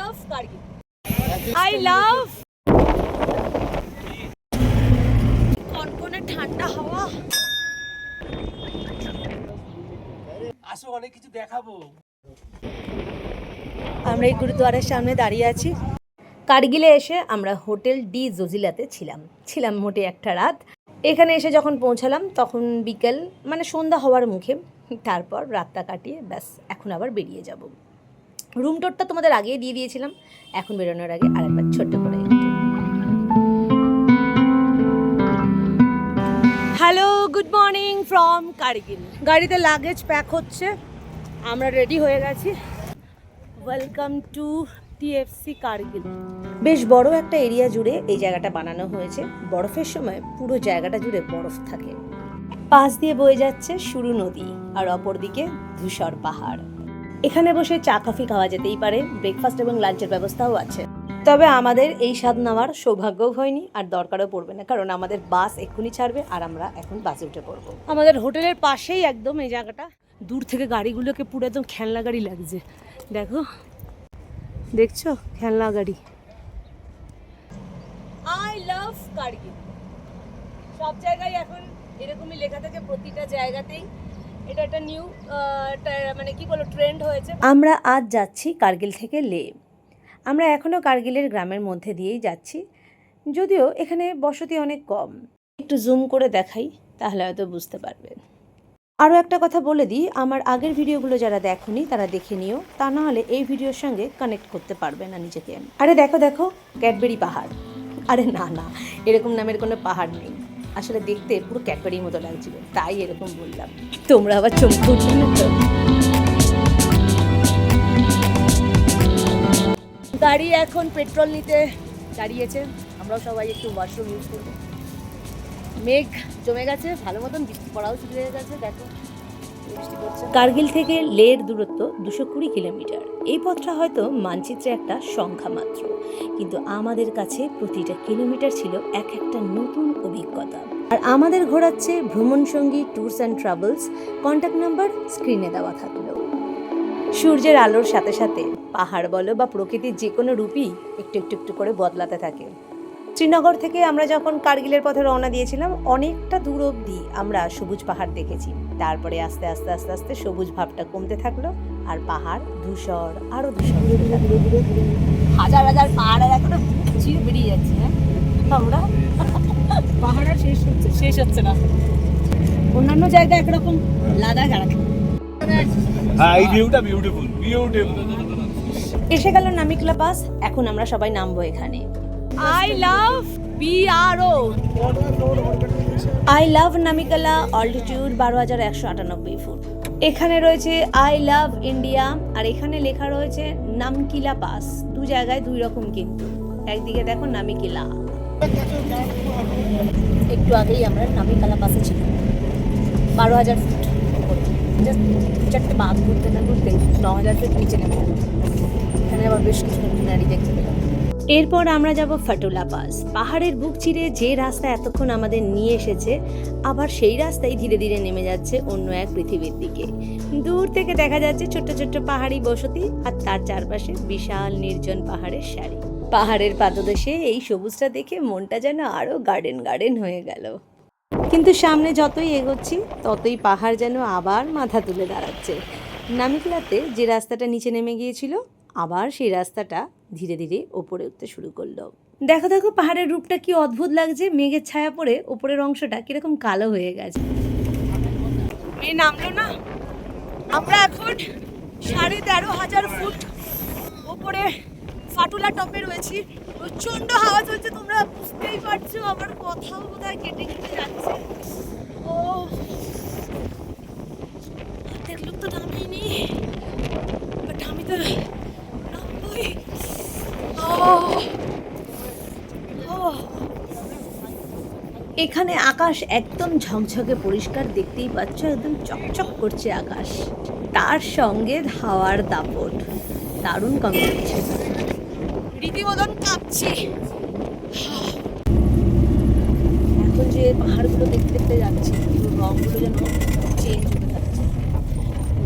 love Kargil. I love কনকনে ঠান্ডা হাওয়া। আসো অনেক কিছু দেখাবো। আমরা এই গুরুদ্বারের সামনে দাঁড়িয়ে আছি। কার্গিলে এসে আমরা হোটেল ডি জোজিলাতে ছিলাম মোটে একটা রাত। এখানে এসে যখন পৌঁছালাম তখন বিকেল মানে সন্ধ্যা হওয়ার মুখে। তারপর রাতটা কাটিয়ে ব্যাস এখন আবার বেরিয়ে যাব। রুম টোরটা তোমাদের আগেই দিয়ে দিয়েছিলাম, এখন বেরোনোর আগে আরেকবার ছোট্ট করে hello good morning from Kargil. গাড়িতে লাগেজ প্যাক হচ্ছে, আমরা রেডি হয়ে গেছি। Welcome to TFC Kargil. বেশ বড় একটা এরিয়া জুড়ে এই জায়গাটা বানানো হয়েছে। বরফের সময় পুরো জায়গাটা জুড়ে বরফ থাকে। পাশ দিয়ে বয়ে যাচ্ছে সুরু নদী আর অপরদিকে ধূসর পাহাড়। এখানে বসে চা কফি খাওয়া যেতেই পারে, ব্রেকফাস্ট এবং লাঞ্চের ব্যবস্থাও আছে। তবে আমাদের এই স্বাদ নেওয়ার সৌভাগ্যও হয়নি আর দরকারও পড়বে না, কারণ আমাদের বাস এক্ষুনি ছাড়বে আর আমরা এখন বাসে উঠে পড়বো। আমাদের হোটেলের পাশেই একদম এই জায়গাটা। দূর থেকে গাড়িগুলোকে পুরো একদম খেলনা গাড়ি লাগছে। দেখছো খেলনা গাড়ি। I love Kargil. সব জায়গায় এখন এরকমই লেখা থাকে, প্রতিটা জায়গাতেই। এটা একটা নিউ মানে কি বলো ট্রেন্ড হয়েছে। আমরা আজ যাচ্ছি কার্গিল থেকে লে। আমরা এখনও কার্গিলের গ্রামের মধ্যে দিয়েই যাচ্ছি, যদিও এখানে বসতি অনেক কম। একটু জুম করে দেখাই তাহলে হয়তো বুঝতে পারবে। আরও একটা কথা বলে দিই, আমার আগের ভিডিওগুলো যারা দেখোনি তারা দেখে নিও, তা না হলে এই ভিডিওর সঙ্গে কানেক্ট করতে পারবে না নিজেকে। আরে দেখো ক্যাডবেরি পাহাড়। আরে না, এরকম নামের কোনো পাহাড় নেই। আসলে দেখতে পুরো ক্যাডবেরির মতো লাগছিল, তাই এরকম বললাম। তোমরা আবার চমকে উঠলে না তো। গাড়ি এখন পেট্রোল নিতে দাঁড়িয়েছে, আমরাও সবাই একটু ওয়াশরুম ইউজ করবো। মেঘ জমে গেছে ভালো মতন, বৃষ্টি পড়াও শুরু হয়ে গেছে। দেখো বৃষ্টি পড়ছে। কার্গিল থেকে লের দূরত্ব 220 কিলোমিটার। এই পথটা হয়তো মানচিত্রে একটা সংখ্যা মাত্র, কিন্তু আমাদের কাছে প্রতিটা কিলোমিটার ছিল এক একটা নতুন অভিজ্ঞতা। আর আমাদের ঘোরাচ্ছে ভ্রমণ সঙ্গী tours and travels. Contact number স্ক্রিনে দেওয়া থাকলো। সূর্যের আলোর সাথে সাথে পাহাড় বলো বা প্রকৃতির যে কোনো রূপই একটু করে বদলাতে থাকে। শ্রীনগর থেকে আমরা যখন কার্গিলের পথে রওনা দিয়েছিলাম, অনেকটা দূর অবধি আমরা সবুজ পাহাড় দেখেছি। তারপরে আস্তে আস্তে সবুজ ভাবটা কমতে থাকলো আর পাহাড় ধূসর আরো ধূসর হতে থাকলো। হাজার পাহাড় এখনো চির বেরিয়ে যাচ্ছে। হ্যাঁ আমরা পাহাড় শেষ হচ্ছে না। অন্যান্য জায়গায় একরকম, লাদাখ আর এসে গেল নামিকলা পাস। এখন আমরা সবাই নামবো এখানে। I love BRO. I love নামিকালা, অল্টিটিউড 12,198 ফুট। এখানে রয়েছে I love ইন্ডিয়া আর এখানে লেখা রয়েছে নামকিলা পাস। দু জায়গায় দুই রকম, কিন্তু একদিকে দেখো নামিকিলা। একটু আগেই আমরা নামিকালা পাসে ছিলাম, 12,000 ফুট উপরে। জাস্ট 4টে বাঘ ঘুরতে 9,000 ফুট নিচে নেমে গেল। এখানে আবার বেশ কিছু গ্রিনারি দেখতে পেলাম। এরপর আমরা যাব ফাটুলা পাস। পাহাড়ের বুক চিরে যে রাস্তা এতক্ষণ আমাদের নিয়ে এসেছে, আবার সেই রাস্তায় ধীরে ধীরে নেমে যাচ্ছে অন্য এক পৃথিবীর দিকে। দূর থেকে দেখা যাচ্ছে ছোট্ট পাহাড়ি বসতি আর তার চারপাশে বিশাল নির্জন পাহাড়ের সারি। পাহাড়ের পাদদেশে এই সবুজটা দেখে মনটা যেন আরো গার্ডেন হয়ে গেল। কিন্তু সামনে যতই এগোচ্ছি ততই পাহাড় যেন আবার মাথা তুলে দাঁড়াচ্ছে। নামিকলাতে যে রাস্তাটা নিচে নেমে গিয়েছিল, আবার সেই রাস্তাটা ধীরে ধীরে ওপরে উঠতে শুরু করলো। দেখো পাহাড়ের রূপটা কি অদ্ভুত লাগছে। মেঘের ছায়া পড়ে ওপরের অংশটা কিরকম কালো হয়ে গেছে। এই নামলো না, আমরা এখন 13,500 ফুট ওপরে ফাটুলা টপে রয়েছি। প্রচন্ড হাওয়া চলছে, তোমরা বুঝতেই পারছো। আমার কথাও বোধহয় কেটে যাচ্ছে। ও দেখলো তো নামিনি, বাট আমি তো নামবই। এখানে আকাশ একদম ঝকঝকে পরিষ্কার, দেখতেই পাচ্ছ একদম চকচক করছে আকাশ। তার সঙ্গে হাওয়ার দাপট, দারুণ কম্বিনেশন। রীতিমতন কাঁপছি। এখন যে পাহাড়গুলো দেখতে যাচ্ছি, রঙগুলো যেন চেঞ্জ হতে থাকছে,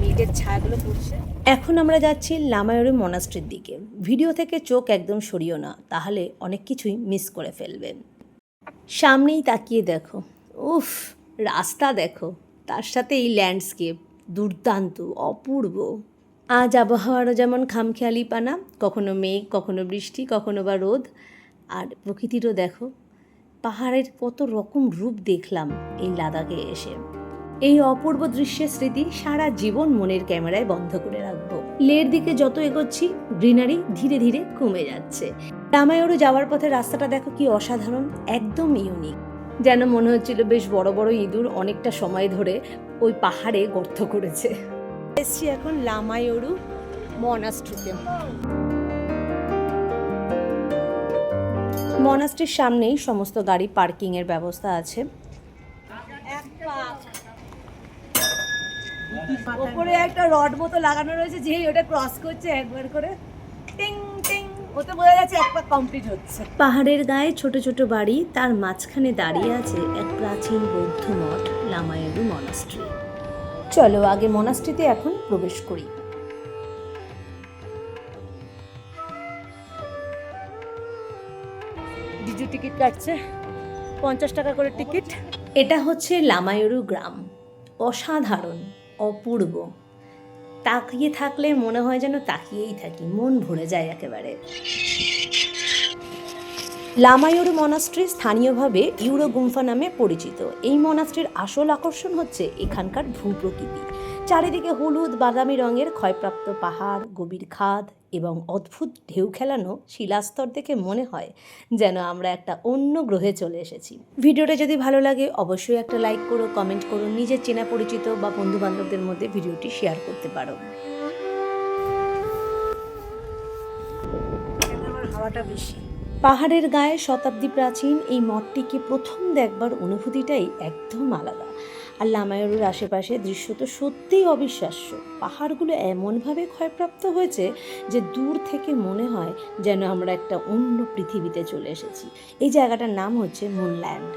মেঘের ছায়াগুলো পড়ছে। এখন আমরা যাচ্ছি লামায়ুরি মনাস্ট্রির দিকে। ভিডিও থেকে চোখ একদম সরিও না, তাহলে অনেক কিছুই মিস করে ফেলবেন। সামনেই তাকিয়ে দেখো, উফ, রাস্তা দেখো, তার সাথে এই ল্যান্ডস্কেপ দুর্দান্ত, অপূর্ব। আজ আবহাওয়ারও যেমন খামখেয়ালিপানা, কখনো মেঘ, কখনো বৃষ্টি, কখনো বা রোদ। আর প্রকৃতিরও দেখো, পাহাড়ের কত রকম রূপ দেখলাম এই লাদাখে এসে। এই অপূর্ব দৃশ্যের স্মৃতি সারা জীবন মনের ক্যামেরায় বন্ধ করে রাখবো। লের দিকে যত এগোচ্ছি গ্রিনারি ধীরে ধীরে কমে যাচ্ছে। লামায়ুরি যাওয়ার পথে রাস্তাটা দেখো কি অসাধারণ, একদম ইউনিক। যেন মনে হচ্ছিল বেশ বড় বড় ইঁদুর অনেকটা সময় ধরে ওই পাহাড়ে গর্ত করেছে। এসছি এখন লামায়ুরি মনাস্ট্রিতে। মনাস্ট্রির সামনেই সমস্ত গাড়ি পার্কিংয়ের ব্যবস্থা আছে। ওপরে একটা রড মতো লাগানো রয়েছে, যেই ওটা ক্রস করছে একবার করে টিং টিং, ওতে বোঝা যাচ্ছে এক পাক কমপ্লিট হচ্ছে। পাহাড়ের গায়ে ছোট ছোট বাড়ি, তার মাঝখানে দাঁড়িয়ে আছে এক প্রাচীন বৌদ্ধ মঠ, লামায়ুরি মনাস্ট্রি। চলো আগে মনাস্ট্রিতে এখন প্রবেশ করি। ডিজু টিকিট কাটছে, 50 টাকা করে টিকিট। এটা হচ্ছে লামায়ুরি গ্রাম, অসাধারণ, অপূর্ব। তাকিয়ে থাকলে মনে হয় যেন তাকিয়েই থাকি, মন ভরে যায় একেবারে। লামায়ুরি মনাস্ট্রি স্থানীয়ভাবে ইউরো গুম্ফা নামে পরিচিত। এই মনাস্ট্রির আসল আকর্ষণ হচ্ছে এখানকার ভূপ্রকৃতি। চারিদিকে হলুদ বাদামি রঙের ক্ষয়প্রাপ্ত পাহাড়, গভীর খাদ এবং অদ্ভুত ঢেউ খেলানো শিলাস্তর দেখে মনে হয় যেন আমরা একটা অন্য গ্রহে চলে এসেছি। ভিডিওটা যদি ভালো লাগে অবশ্যই একটা লাইক করো, কমেন্ট করো, নিজের চেনা পরিচিত বা বন্ধু বান্ধবদের মধ্যে ভিডিওটি শেয়ার করতে পারো। হাওয়াটা বেশি। পাহাড়ের গায়ে শতাব্দী প্রাচীন এই মঠটিকে প্রথম দেখবার অনুভূতিটাই একদম আলাদা। আর লামায়ুরির আশেপাশে দৃশ্য তো সত্যিই অবিশ্বাস্য। পাহাড়গুলো এমনভাবে ক্ষয়প্রাপ্ত হয়েছে যে দূর থেকে মনে হয় যেন আমরা একটা অন্য পৃথিবীতে চলে এসেছি। এই জায়গাটার নাম হচ্ছে মুনল্যান্ড।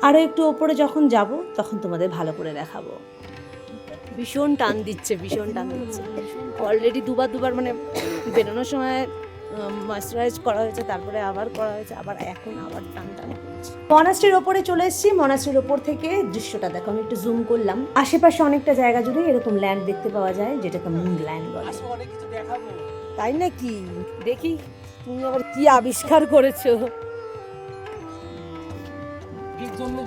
আরও একটু ওপরে যখন যাব তখন তোমাদের ভালো করে দেখাবো। ভীষণ টান দিচ্ছে, ভীষণ টান দিচ্ছে। অলরেডি দুবার মানে বেরোনোর সময় ময়েশ্চারাইজ করা হয়েছে, তারপরে আবার করা হয়েছে, আবার এখন আবার টান করছে। মনাস্ট্রির ওপরে চলে এসেছি। মনাস্ট্রির ওপর থেকে দৃশ্যটা দেখো, আমি একটু জুম করলাম। আশেপাশে অনেকটা জায়গা জুড়ে এরকম ল্যান্ড দেখতে পাওয়া যায়, যেটাকে মুন ল্যান্ড বলে। তাই নাকি? দেখি তুমি আবার কি আবিষ্কার করেছো।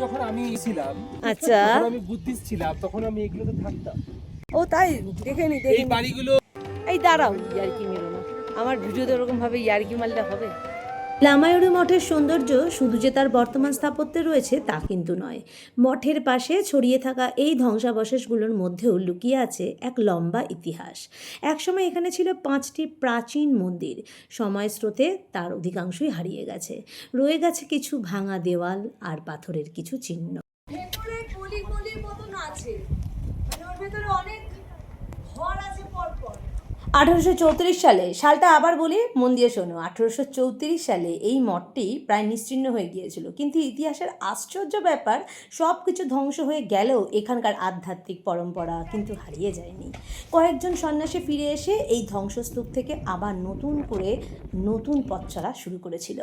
যখন আমি ছিলাম, আচ্ছা, আমি বুদ্ধিস্ট ছিলাম, তখন আমি এগুলোতে থাকতাম। ও তাই? দেখে নি এই বাড়িগুলো। এই দাঁড়াও, ইয়ার্কি মেরো না, আমার ভিডিওতে ওরকম ভাবে ইয়ার্কি মারলে হবে? লামায়ুরি মঠের সৌন্দর্য শুধু যে তার বর্তমান স্থাপত্যে রয়েছে তা কিন্তু নয়। মঠের পাশে ছড়িয়ে থাকা এই ধ্বংসাবশেষগুলোর মধ্যেও লুকিয়ে আছে এক লম্বা ইতিহাস। একসময় এখানে ছিল 5টি প্রাচীন মন্দির। সময় স্রোতে তার অধিকাংশই হারিয়ে গেছে। রয়ে গেছে কিছু ভাঙা দেওয়াল আর পাথরের কিছু চিহ্ন। ভেতরে গলি মতন আছে, মানে ওর ভেতরে অনেক ঘর আছে পরপর। 1834 সালে, সালটা আবার বলি, মন দিয়ে শোনো। 1834 সালে এই মঠটি প্রায় নিশ্চিহ্ন হয়ে গিয়েছিল, কিন্তু ইতিহাসের আশ্চর্য ব্যাপার, সব কিছু ধ্বংস হয়ে গেলেও এখানকার আধ্যাত্মিক পরম্পরা কিন্তু হারিয়ে যায়নি। কয়েকজন সন্ন্যাসী ফিরে এসে এই ধ্বংসস্তূপ থেকে আবার নতুন করে নতুন পথ চলা শুরু করেছিল।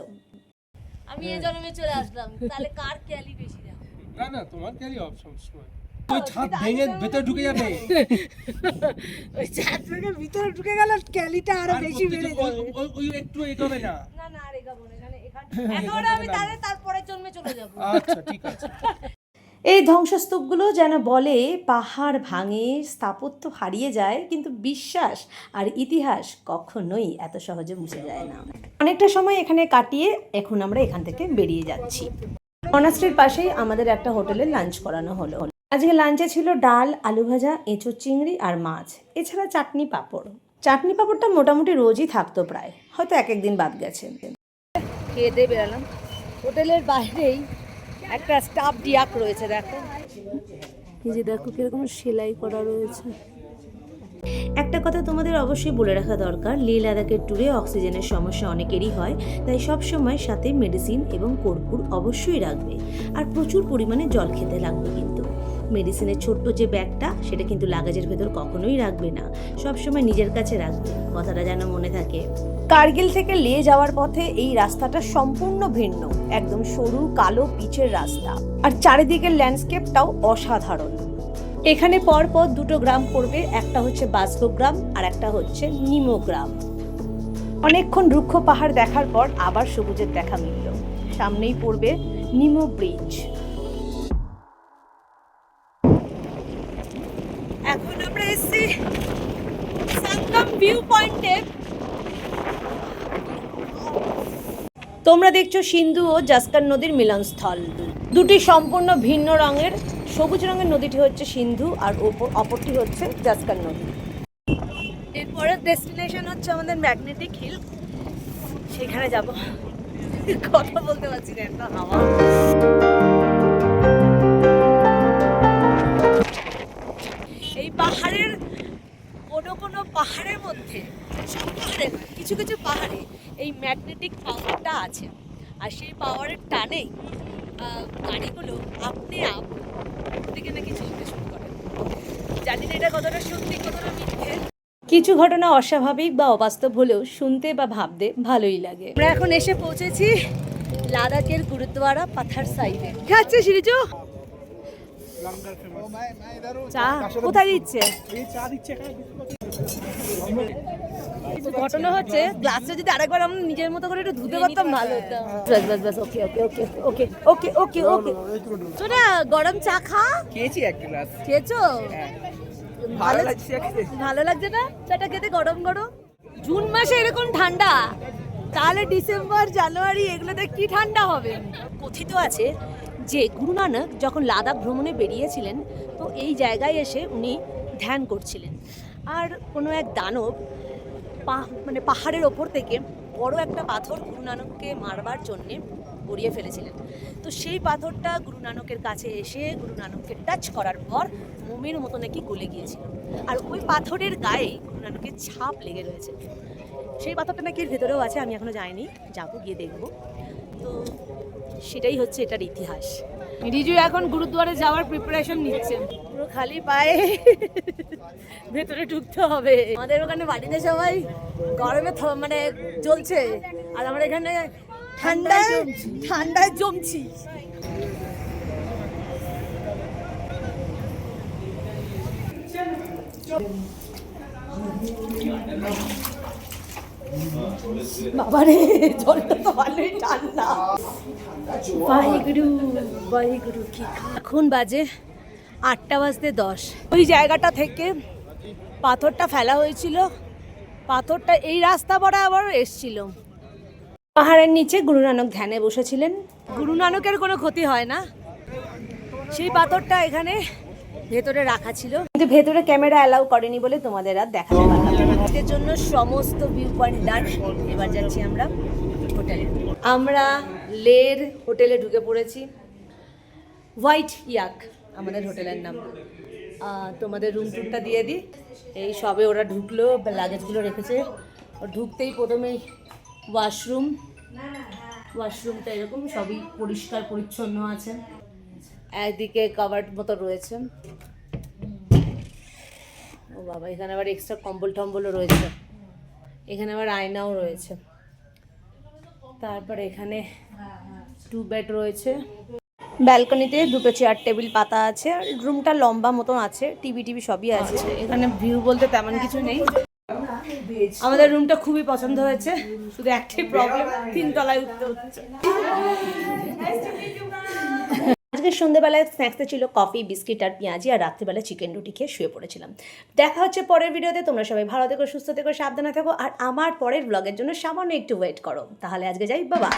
আমি এই জন্মে চলে আসলাম, তাহলে কার ক্যালি বেশি? না তোমার ক্যালি অপশন সময় ওই ছাদ ভেঙে ভিতরে ঢুকে যাবে। ওই ছাদ ভেঙে ভিতরে ঢুকে গেল, ক্যালিটা আরো বেশি বেড়ে যাবে। ওই একটু এগোবে না। না আর এগোবো না, এখানে আমি তারপরের জন্মে চলে যাব। আচ্ছা ঠিক আছে। এই ধ্বংসস্তূপগুলো যেন বলে পাহাড় ভাঙে, স্থাপত্য হারিয়ে যায়, কিন্তু বিশ্বাস আর ইতিহাস কখনোই এত সহজে মুছে যায় না। অনেকটা সময় এখানে কাটিয়ে এখন আমরা এখান থেকে বেরিয়ে যাচ্ছি। মনাস্ট্রির পাশেই আমাদের একটা হোটেলে লাঞ্চ করানো হলো। আজকে লাঞ্চে ছিল ডাল, আলু ভাজা, এঁচোড় চিংড়ি আর মাছ, এছাড়া চাটনি পাঁপড়। চাটনি পাঁপড়টা মোটামুটি রোজই থাকতো, প্রায় হয়তো এক দিন বাদ গেছে। খেয়ে দিয়ে বেরালাম। হোটেলের বাইরেই একটা স্টাফ ডিয়াক রয়েছে, দেখো এই যে, দেখো কিরকম সেলাই করা রয়েছে। একটা কথা তোমাদের অবশ্যই বলে রাখা দরকার, লেহ লাদাখের ট্যুরে অক্সিজেনের সমস্যা অনেকেরই হয়, তাই সব সময় সাথে মেডিসিন এবং কর্পূর অবশ্যই রাখবে। আর প্রচুর পরিমাণে জল খেতে লাগবে কিন্তু। মেডিসিনের ছোট্ট যে ব্যাগটা সেটা কিন্তু লাগেজের ভেতর কখনোই রাখবে না, সবসময় নিজের কাছে রাখবে, কথাটা যেন মনে থাকে। কার্গিল থেকে লে যাওয়ার পথে এই রাস্তাটা সম্পূর্ণ ভিন্ন, একদম সরু কালো পিচের রাস্তা, আর চারিদিকের ল্যান্ডস্কেপটাও অসাধারণ। এখানে পরপর দুটো গ্রাম পড়বে, একটা হচ্ছে বাসকো গ্রাম আর একটা হচ্ছে নিমো গ্রাম। অনেকক্ষণ রুক্ষ পাহাড় দেখার পর আবার সবুজের দেখা মিলল, সামনেই পড়বে নিমো ব্রিজ। এখন আমরা এসেছি সাঙ্গম ভিউ পয়েন্টে। তোমরা দেখছো সিন্ধু ও জাস্কার নদীর মিলনস্থল, দুটি সম্পূর্ণ ভিন্ন রঙের। সবুজ রঙের নদীটি হচ্ছে সিন্ধু আর অপরটি হচ্ছে জাস্কার নদী। এরপরের ডেস্টিনেশন হচ্ছে আমাদের ম্যাগনেটিক হিল, সেখানে যাব। কথা বলতে পারছি না, এত হাওয়া। এই পাহাড়ের কোনো পাহাড়ের মধ্যে, সব পাহাড়ে নয়, কিছু কিছু পাহাড়ে এই ম্যাগনেটিক পাওয়ারটা আছে, আর সেই পাওয়ারের টানেই গাড়িগুলো আপনি দিকে নাকি চলতে শুরু করে। জানি না এটা কতটা সত্যি কতটা মিথ্যে। কিছু ঘটনা অস্বাভাবিক বা অবাস্তব হলেও শুনতে বা ভাবতে ভালোই লাগে। আমরা এখন এসে পৌঁছেছি লাদাখের গুরুদ্বারা পাথার সাইডে। খাচ্ছে সিরিজু চা কোথায় দিচ্ছে? ঘটনা হচ্ছে গ্লাসটা যদি আরেকবার আমরা নিজের মতো করে একটু ধুতে পারতাম ভালো হতো। বাস বাস বাস, ওকে ওকে ওকে ওকে ওকে ওকে ওকে। শোনা, গরম চা খা। খেয়েছি এক গ্লাস। খেয়েছো? ভালো লাগছে খেতে। ভালো লাগছে না চাটা খেতে, গরম গরম? জুন মাসে এরকম ঠান্ডা, তাহলে ডিসেম্বর জানুয়ারি এগুলোতে কি ঠান্ডা হবে? কথিত আছে যে গুরু নানক যখন লাদাখ ভ্রমণে বেরিয়েছিলেন, তো এই জায়গায় এসে উনি ধ্যান করছিলেন, আর কোনো এক দানব মানে পাহাড়ের ওপর থেকে বড় একটা পাথর গুরু নানককে মারবার জন্যে গড়িয়ে ফেলেছিলেন। তো সেই পাথরটা গুরু নানকের কাছে এসে গুরু নানককে টাচ করার পর মোমের মতো নাকি গলে গিয়েছিল, আর ওই পাথরের গায়ে গুরু নানকের ছাপ লেগে রয়েছে। সেই পাথরটা নাকি এর ভেতরেও আছে, আমি এখনো যাইনি, যাবো, গিয়ে দেখবো। তো সেটাই হচ্ছে এটার ইতিহাস। রিজু এখন গুরুদ্বারে যাওয়ার প্রিপারেশন নিচ্ছে, পুরো খালি পায়ে ভেতরে ঢুকতে হবে। আমাদের ওখানে বাড়িতে সবাই গরমে মানে জ্বলছে, আর আমরা এখানে ঠান্ডায় জমছি। বাবারে, জলটা তো ভালোই ঠান্ডা। বাহিগুরু কি। এখন বাজে 8:10। ওই জায়গাটা থেকে পাথরটা ফেলা হয়েছিল, পাথরটা এই রাস্তা বরাবর এসছিল। পাহাড়ের নিচে গুরু নানক ধ্যানে বসেছিলেন, গুরু নানকের কোনো ক্ষতি হয় না। সেই পাথরটা এখানে ভেতরে রাখা ছিল, কিন্তু ভেতরে ক্যামেরা অ্যালাউ করেনি বলে তোমাদের আর দেখাতে পারলাম না। এর জন্য সমস্ত ভিউ পয়েন্ট ডান। এবার যাচ্ছি আমরা হোটেলে। আমরা লের হোটেলে ঢুকে পড়েছি। হোয়াইট ইয়াক আমাদের হোটেলের নাম। তোমাদের রুম টুরটা দিয়ে দিই। এই সবে ওরা ঢুকলো, লাগেজগুলো রেখেছে। ঢুকতেই প্রথমেই ওয়াশরুমটা এরকম সবই পরিষ্কার পরিচ্ছন্ন আছে, একদিকে কাভার্ড মতো রয়েছে। ও বাবা, এখানে আবার এক্সট্রা কম্বল টম্বলও রয়েছে, এখানে আবার আয়নাও রয়েছে। তারপর এখানে 2 বেড রয়েছে, ব্যালকনিতে 2টো চেয়ার টেবিল পাতা আছে, রুমটা লম্বা মতন আছে, টিভি সবই আছে। এখানে ভিউ বলতে তেমন কিছু নেই। আমাদের রুমটা খুবই পছন্দ হয়েছে, শুধু একটাই প্রবলেম, 3 তলায় উঠতে হচ্ছে। আজকে সন্ধ্যেবেলায় স্ন্যাক্সে ছিল কফি, বিস্কিট আর পেঁয়াজি, আর রাত্রিবেলায় চিকেন রুটি খেয়ে শুয়ে পড়েছিলাম। দেখা হচ্ছে পরের ভিডিওতে। তোমরা সবাই ভালো থেকো, সুস্থ থেকো, সাবধানে থেকো, আর আমার পরের ব্লগের জন্য সামান্য একটু ওয়েট করো। তাহলে আজকে যাই, বাবা।